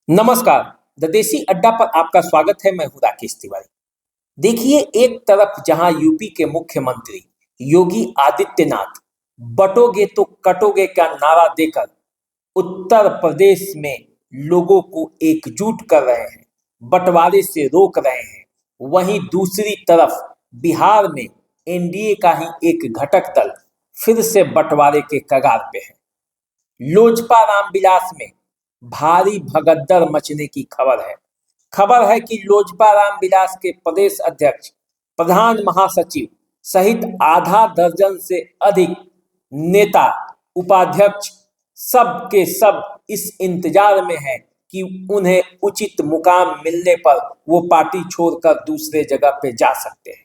नमस्कार। द देसी अड्डा पर आपका स्वागत है। मैं हूं राकेश तिवारी। देखिए, एक तरफ जहां यूपी के मुख्यमंत्री योगी आदित्यनाथ बटोगे तो कटोगे का नारा देकर उत्तर प्रदेश में लोगों को एकजुट कर रहे हैं, बंटवारे से रोक रहे हैं, वहीं दूसरी तरफ बिहार में एनडीए का ही एक घटक दल फिर से बंटवारे के कगार पे है। लोजपा रामविलास में भारी भगदड़ मचने की खबर है कि लोजपा रामविलास के प्रदेश अध्यक्ष, प्रधान महासचिव सहित आधा दर्जन से अधिक नेता, उपाध्यक्ष सब के सब इस इंतजार में हैं कि उन्हें उचित मुकाम मिलने पर वो पार्टी छोड़कर दूसरे जगह पे जा सकते हैं।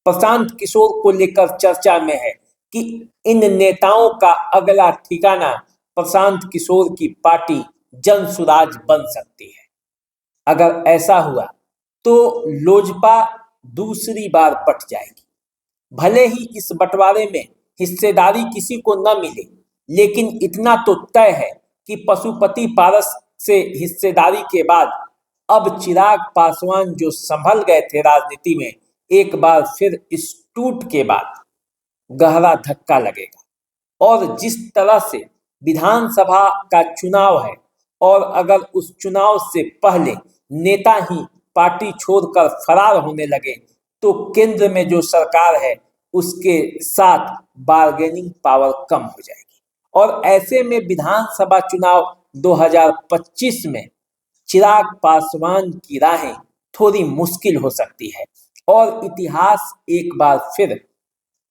प्रशांत किशोर को लेकर चर्चा में है कि इन नेताओं का अगला ठिकाना प्रशांत किशोर की पार्टी जन सुराज बन सकती है। अगर ऐसा हुआ तो लोजपा दूसरी बार पट जाएगी। भले ही इस बंटवारे में हिस्सेदारी किसी को न मिले, लेकिन इतना तो तय है कि पशुपति पारस से हिस्सेदारी के बाद अब चिराग पासवान जो संभल गए थे राजनीति में, एक बार फिर इस टूट के बाद गहरा धक्का लगेगा। और जिस तरह से विधानसभा का चुनाव है, और अगर उस चुनाव से पहले नेता ही पार्टी छोड़कर फरार होने लगे तो केंद्र में जो सरकार है उसके साथ बार्गेनिंग पावर कम हो जाएगी। और ऐसे में विधानसभा चुनाव 2025 में चिराग पासवान की राहें थोड़ी मुश्किल हो सकती है और इतिहास एक बार फिर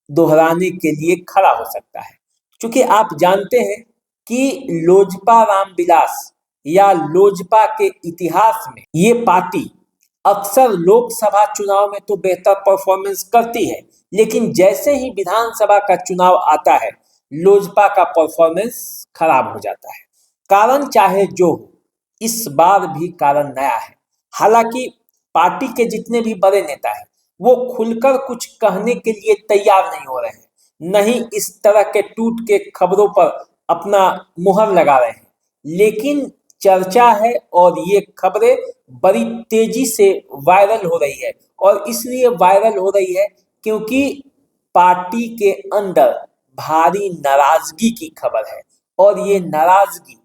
दोहराने के लिए खड़ा हो सकता है। क्योंकि आप जानते हैं कि लोजपा रामविलास या लोजपा के इतिहास में ये पार्टी अक्सर लोकसभा चुनाव में तो बेहतर परफॉर्मेंस करती है, लेकिन जैसे ही विधानसभा का चुनाव आता है लोजपा का परफॉर्मेंस खराब हो जाता है। कारण चाहे जो हो, इस बार भी कारण नया है। हालांकि पार्टी के जितने भी बड़े नेता हैं वो खुलकर कुछ कहने के लिए तैयार नहीं हो रहे हैं, नहीं इस तरह के टूट के खबरों पर अपना मुहर लगा रहे हैं। लेकिन चर्चा है और ये खबरें बड़ी तेजी से वायरल हो रही है, और इसलिए वायरल हो रही है क्योंकि पार्टी के अंदर भारी नाराजगी की खबर है। और ये नाराजगी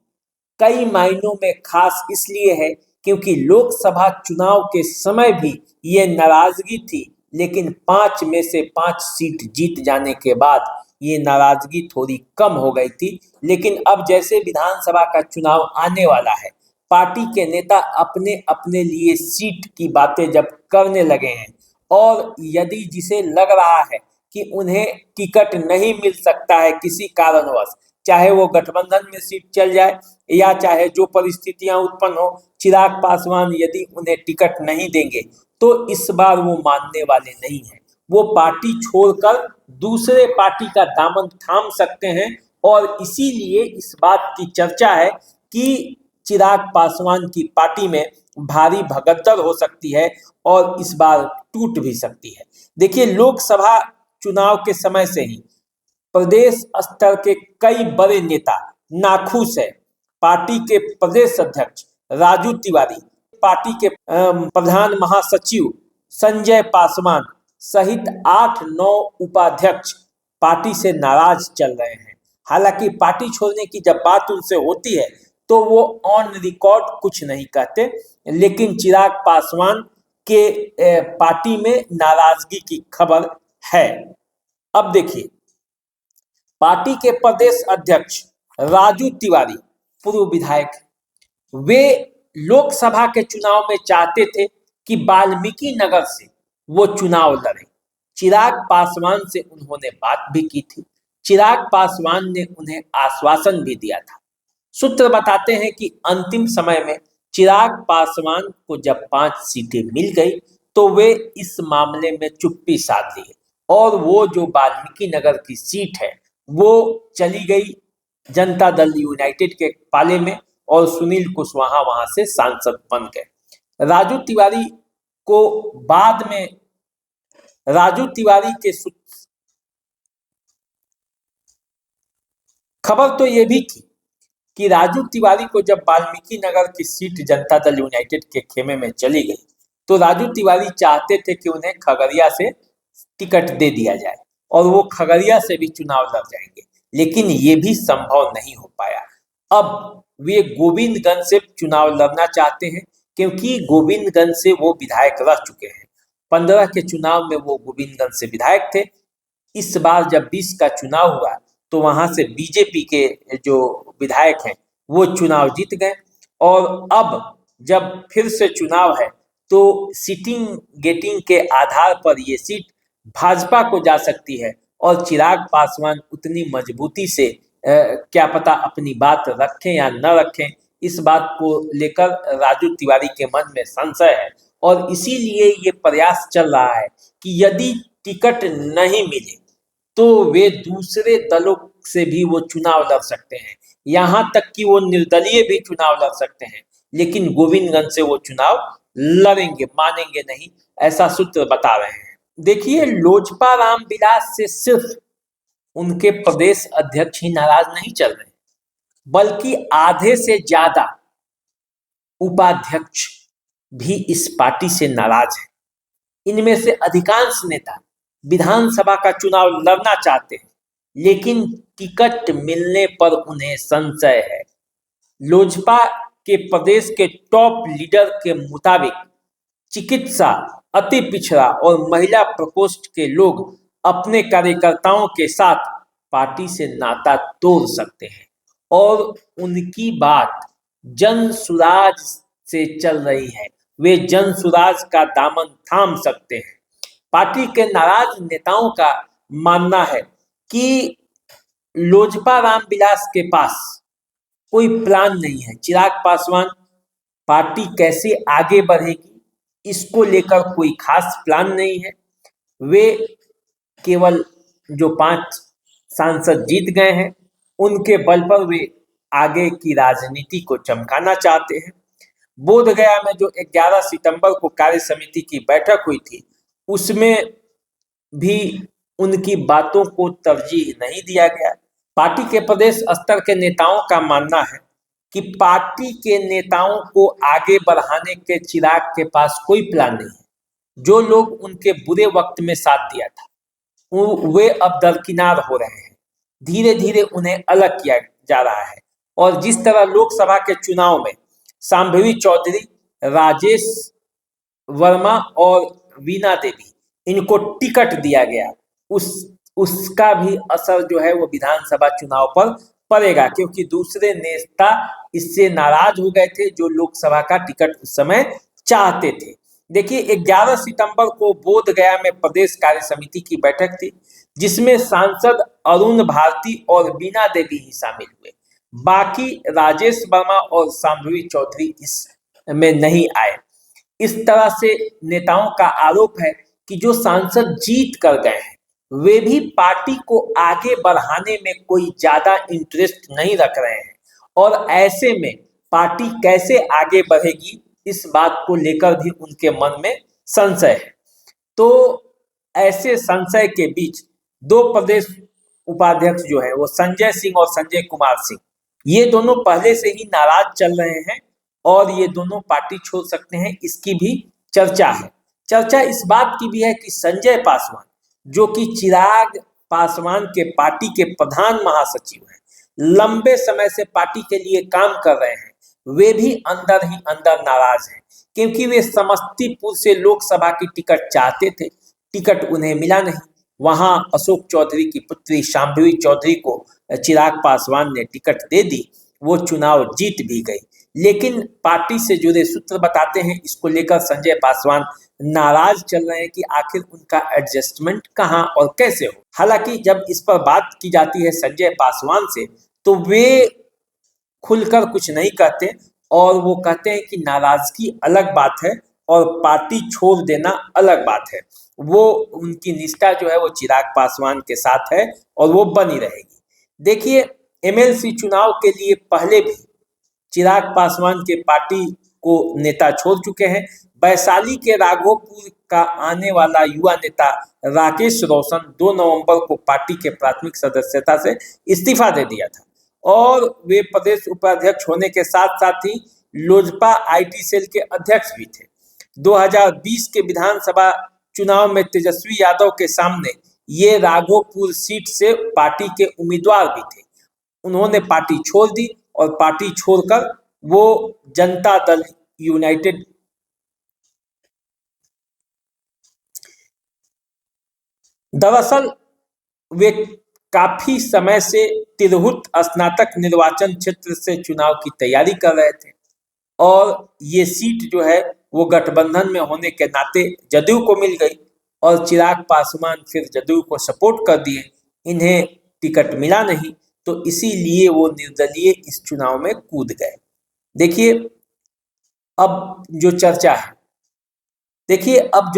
कई मायनों में खास इसलिए है क्योंकि लोकसभा चुनाव के समय भी ये नाराजगी थी, लेकिन 5 में से 5 सीट जीत जाने के बाद ये नाराजगी थोड़ी कम हो गई थी। लेकिन अब जैसे विधानसभा का चुनाव आने वाला है, पार्टी के नेता अपने अपने लिए सीट की बातें जब करने लगे हैं, और यदि जिसे लग रहा है कि उन्हें टिकट नहीं मिल सकता है किसी कारणवश, चाहे वो गठबंधन में सीट चल जाए या चाहे जो परिस्थितियां उत्पन्न हो, चिराग पासवान यदि उन्हें टिकट नहीं देंगे तो इस बार वो मानने वाले नहीं हैं। वो पार्टी छोड़कर दूसरे पार्टी का दामन थाम सकते हैं, और इसीलिए इस बात की चर्चा है कि चिराग पासवान की पार्टी में भारी भगदड़ हो सकती है और इस बार टूट भी सकती है। देखिए, लोकसभा चुनाव के समय से ही प्रदेश स्तर के कई बड़े नेता नाखुश है। पार्टी के प्रदेश अध्यक्ष राजू तिवारी, पार्टी के प्रधान महासचिव संजय पासवान सहित 8-9 उपाध्यक्ष पार्टी से नाराज चल रहे हैं। हालांकि पार्टी छोड़ने की जब बात उनसे होती है तो वो ऑन रिकॉर्ड कुछ नहीं कहते, लेकिन चिराग पासवान के पार्टी में नाराजगी की खबर है। अब देखिए, पार्टी के प्रदेश अध्यक्ष राजू तिवारी पूर्व विधायक, वे लोकसभा के चुनाव में चाहते थे कि वाल्मीकि नगर से वो चुनाव लड़े। चिराग पासवान से उन्होंने बात भी की थी। चिराग पासवान ने उन्हें आश्वासन भी दिया था। सूत्र बताते हैं कि अंतिम समय में चिराग पासवान को जब 5 सीटें मिल गई तो वे इस मामले में चुप्पी साध ली, और वो जो वाल्मीकि नगर की सीट है वो चली गई जनता दल यूनाइटेड के पाले में, और सुनील कुशवाहा वहां से सांसद बन गए। राजू तिवारी को बाद में राजू तिवारी के खबर तो ये भी थी कि राजू तिवारी को जब वाल्मीकि नगर की सीट जनता दल यूनाइटेड के खेमे में चली गई तो राजू तिवारी चाहते थे कि उन्हें खगड़िया से टिकट दे दिया जाए और वो खगड़िया से भी चुनाव लड़ जाएंगे, लेकिन ये भी संभव नहीं हो पाया। अब वे गोविंदगंज से चुनाव लड़ना चाहते हैं क्योंकि गोविंदगंज से वो विधायक रह चुके हैं। 15 के चुनाव में वो गोविंदगंज से विधायक थे। इस बार जब 20 का चुनाव हुआ तो वहां से बीजेपी के जो विधायक हैं वो चुनाव जीत गए और अब जब फिर से चुनाव है तो सीटिंग गेटिंग के आधार पर ये सीट भाजपा को जा सकती है और चिराग पासवान उतनी मजबूती से क्या पता अपनी बात रखें या न रखें, इस बात को लेकर राजू तिवारी के मन में संशय है और इसीलिए ये प्रयास चल रहा है कि यदि टिकट नहीं मिले तो वे दूसरे दलों से भी वो चुनाव लड़ सकते हैं, यहाँ तक कि वो निर्दलीय भी चुनाव लड़ सकते हैं, लेकिन गोविंदगंज से वो चुनाव लड़ेंगे, मानेंगे नहीं, ऐसा सूत्र बता रहे हैं। देखिए, लोजपा रामविलास से सिर्फ उनके प्रदेश अध्यक्ष ही नाराज नहीं चल रहे, बल्कि आधे से ज्यादा उपाध्यक्ष भी इस पार्टी से नाराज हैं। इनमें से अधिकांश नेता विधानसभा का चुनाव लड़ना चाहते हैं, लेकिन टिकट मिलने पर उन्हें संशय है। लोजपा के प्रदेश के टॉप लीडर के मुताबिक चिकित्सा, अति पिछड़ा और महिला प्रकोष्ठ के लोग अपने कार्यकर्ताओं के साथ पार्टी से नाता तोड़ सकते हैं और उनकी बात जन सुराज से चल रही है, वे जन सुराज का दामन थाम सकते हैं। पार्टी के नाराज नेताओं का मानना है कि लोजपा रामविलास के पास कोई प्लान नहीं है। चिराग पासवान पार्टी कैसे आगे बढ़ेगी इसको लेकर कोई खास प्लान नहीं है। वे केवल जो 5 सांसद जीत गए हैं उनके बल पर वे आगे की राजनीति को चमकाना चाहते हैं। बोधगया में जो 11 सितंबर को कार्य समिति की बैठक हुई थी उसमें भी उनकी बातों को तरजीह नहीं दिया गया। पार्टी के प्रदेश स्तर के नेताओं का मानना है कि पार्टी के नेताओं को आगे बढ़ाने के चिराग के पास कोई प्लान नहीं है। जो लोग उनके बुरे वक्त में साथ दिया था वे अब दरकिनार हो रहे हैं, धीरे धीरे उन्हें अलग किया जा रहा है और जिस तरह लोकसभा के चुनाव में शांभवी चौधरी, राजेश वर्मा और वीणा देवी इनको टिकट दिया गया, उसका भी असर जो है वो विधानसभा चुनाव पर पड़ेगा, क्योंकि दूसरे नेता इससे नाराज हो गए थे जो लोकसभा का टिकट उस समय चाहते थे। देखिए, 11 सितंबर को बोधगया में प्रदेश कार्य समिति की बैठक थी जिसमें सांसद अरुण भारती और वीणा देवी ही शामिल हुए। बाकी राजेश वर्मा और शांभवी चौधरी इसमें नहीं आए। इस तरह से नेताओं का आरोप है कि जो सांसद जीत कर गए हैं वे भी पार्टी को आगे बढ़ाने में कोई ज्यादा इंटरेस्ट नहीं रख रहे हैं और ऐसे में पार्टी कैसे आगे बढ़ेगी इस बात को लेकर भी उनके मन में संशय है। तो ऐसे संशय के बीच 2 प्रदेश उपाध्यक्ष जो है वो संजय सिंह और संजय कुमार सिंह, ये दोनों पहले से ही नाराज चल रहे हैं और ये दोनों पार्टी छोड़ सकते हैं, इसकी भी चर्चा है। चर्चा इस बात की भी है कि संजय पासवान जो कि चिराग पासवान के पार्टी के प्रधान महासचिव हैं, लंबे समय से पार्टी के लिए काम कर रहे हैं, वे भी अंदर ही अंदर नाराज हैं क्योंकि वे समस्तीपुर से लोकसभा की टिकट चाहते थे, टिकट उन्हें मिला नहीं। वहां अशोक चौधरी की पुत्री शांभवी चौधरी को चिराग पासवान ने टिकट दे दी, वो चुनाव जीत भी गई, लेकिन पार्टी से जुड़े सूत्र बताते हैं इसको लेकर संजय पासवान नाराज चल रहे हैं कि आखिर उनका एडजस्टमेंट कहां और कैसे हो। हालांकि जब इस पर बात की जाती है संजय पासवान से तो वे खुलकर कुछ नहीं कहते और वो कहते हैं कि नाराजगी अलग बात है और पार्टी छोड़ देना अलग बात है। वो उनकी निष्ठा जो है वो चिराग पासवान के साथ है और वो बनी रहेगी। देखिए, एमएलसी चुनाव के लिए पहले भी चिराग पासवान के पार्टी को नेता छोड़ चुके हैं। वैशाली के राघोपुर का आने वाला युवा नेता राकेश रोशन 2 नवंबर को पार्टी के प्राथमिक सदस्यता से इस्तीफा दे दिया था और वे प्रदेश उपाध्यक्ष होने के साथ साथ ही लोजपा आईटी सेल के अध्यक्ष भी थे। 2020 के विधानसभा चुनाव में तेजस्वी यादव के सामने ये राघोपुर सीट से पार्टी के उम्मीदवार भी थे। उन्होंने पार्टी छोड़ दी और पार्टी छोड़कर वो जनता दल यूनाइटेड दरअसल वे काफी समय से तिरहुत स्नातक निर्वाचन क्षेत्र से चुनाव की तैयारी कर रहे थे और ये सीट जो है वो गठबंधन में होने के नाते जदयू को मिल गई और चिराग पासवान फिर जदयू को सपोर्ट कर दिए। इन्हें टिकट मिला नहीं तो इसीलिए वो निर्दलीय इस चुनाव में कूद गए। देखिए अब जो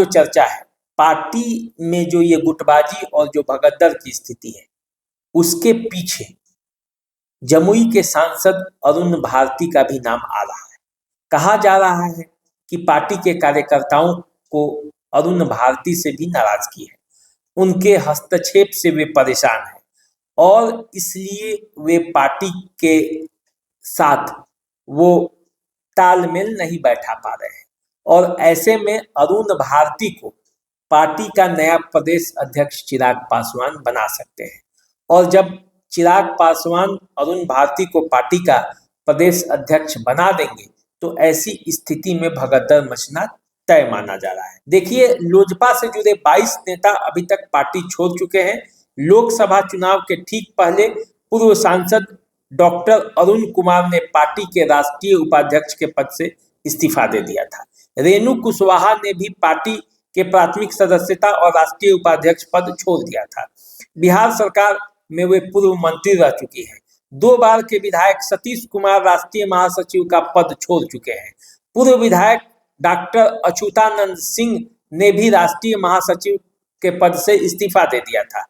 चर्चा है पार्टी में जो ये गुटबाजी और जो भगदड़ की स्थिति है उसके पीछे जमुई के सांसद अरुण भारती का भी नाम आ रहा है। कहा जा रहा है कि पार्टी के कार्यकर्ताओं को अरुण भारती से भी नाराजगी है, उनके हस्तक्षेप से वे परेशान हैं और इसलिए वे पार्टी के साथ वो तालमेल नहीं बैठा पा रहे हैं और ऐसे में अरुण भारती को पार्टी का नया प्रदेश अध्यक्ष चिराग पासवान बना सकते हैं और जब चिराग पासवान अरुण भारती को पार्टी का प्रदेश अध्यक्ष बना देंगे तो ऐसी स्थिति में भगदड़ मचना तय माना जा रहा है। देखिए लोजपा से जुड़े 22 नेता अभी तक पार्टी छोड़ चुके हैं। लोकसभा चुनाव के ठीक पहले पूर्व सांसद डॉक्टर अरुण कुमार ने पार्टी के राष्ट्रीय उपाध्यक्ष के पद से इस्तीफा दे दिया था। रेणु कुशवाहा ने भी पार्टी के प्राथमिक सदस्यता और राष्ट्रीय उपाध्यक्ष पद छोड़ दिया था। बिहार सरकार में वे पूर्व मंत्री रह चुकी हैं। 2 बार के विधायक सतीश कुमार राष्ट्रीय महासचिव का पद छोड़ चुके हैं। पूर्व विधायक डॉक्टर अच्युतानंद सिंह ने भी राष्ट्रीय महासचिव के पद से इस्तीफा दे दिया था।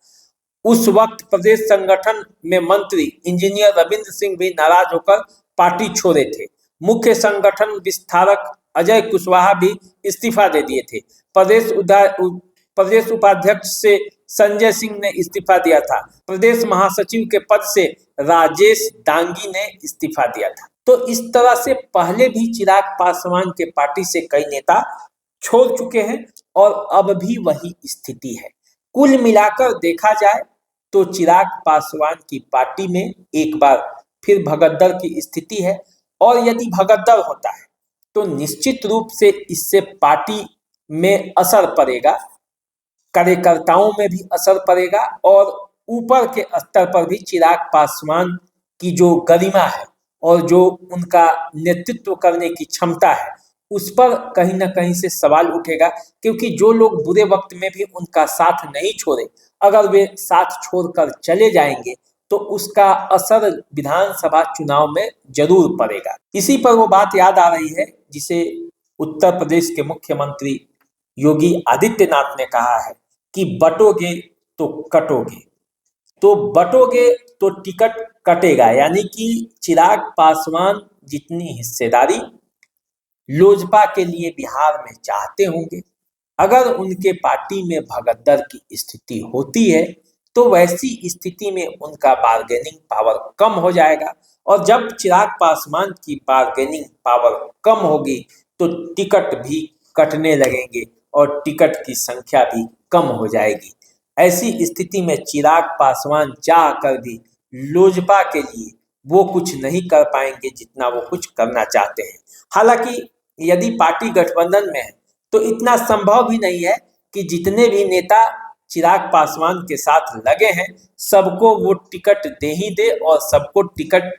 उस वक्त प्रदेश संगठन में मंत्री इंजीनियर रविंद्र सिंह भी नाराज होकर पार्टी छोड़े थे। मुख्य संगठन विस्तारक अजय कुशवाहा भी इस्तीफा दे दिए थे। प्रदेश उपाध्यक्ष से संजय सिंह ने इस्तीफा दिया था। प्रदेश महासचिव के पद से राजेश दांगी ने इस्तीफा दिया था। तो इस तरह से पहले भी चिराग पासवान के पार्टी से कई नेता छोड़ चुके हैं और अब भी वही स्थिति है। कुल मिलाकर देखा जाए तो चिराग पासवान की पार्टी में एक बार फिर भगदड़ की स्थिति है और यदि भगदड़ होता है तो निश्चित रूप से इससे पार्टी में असर पड़ेगा, कार्यकर्ताओं में भी असर पड़ेगा और ऊपर के स्तर पर भी चिराग पासवान की जो गरिमा है और जो उनका नेतृत्व करने की क्षमता है उस पर कहीं ना कहीं से सवाल उठेगा, क्योंकि जो लोग बुरे वक्त में भी उनका साथ नहीं छोड़े, अगर वे साथ छोड़कर चले जाएंगे तो उसका असर विधानसभा चुनाव में जरूर पड़ेगा। इसी पर वो बात याद आ रही है जिसे उत्तर प्रदेश के मुख्यमंत्री योगी आदित्यनाथ ने कहा है कि बटोगे तो कटोगे, तो बटोगे तो टिकट कटेगा। यानी कि चिराग पासवान जितनी हिस्सेदारी लोजपा के लिए बिहार में चाहते होंगे, अगर उनके पार्टी में भगदड़ की स्थिति होती है तो वैसी स्थिति में उनका बार्गेनिंग पावर कम हो जाएगा और जब चिराग पासवान की बार्गेनिंग पावर कम होगी तो टिकट भी कटने लगेंगे और टिकट की संख्या भी कम हो जाएगी। ऐसी स्थिति में चिराग पासवान चाह कर भी लोजपा के लिए वो कुछ नहीं कर पाएंगे जितना वो कुछ करना चाहते हैं। हालांकि यदि पार्टी गठबंधन में है तो इतना संभव भी नहीं है कि जितने भी नेता चिराग पासवान के साथ लगे हैं सबको वो टिकट दे ही दे और सबको टिकट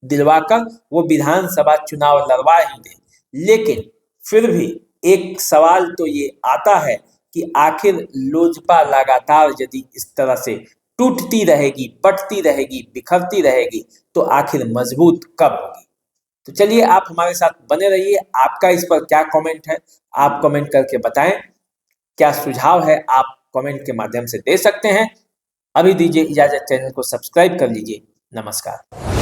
दिलवाकर वो विधानसभा चुनाव लड़वा ही दे। लेकिन फिर भी एक सवाल तो ये आता है कि आखिर लोजपा लगातार यदि इस तरह से टूटती रहेगी, बटती रहेगी, बिखरती रहेगी तो आखिर मजबूत कब होगी। तो चलिए आप हमारे साथ बने रहिए। आपका इस पर क्या कमेंट है आप कमेंट करके बताएं, क्या सुझाव है आप कमेंट के माध्यम से दे सकते हैं। अभी दीजिए इजाजत, चैनल को सब्सक्राइब कर लीजिए। नमस्कार।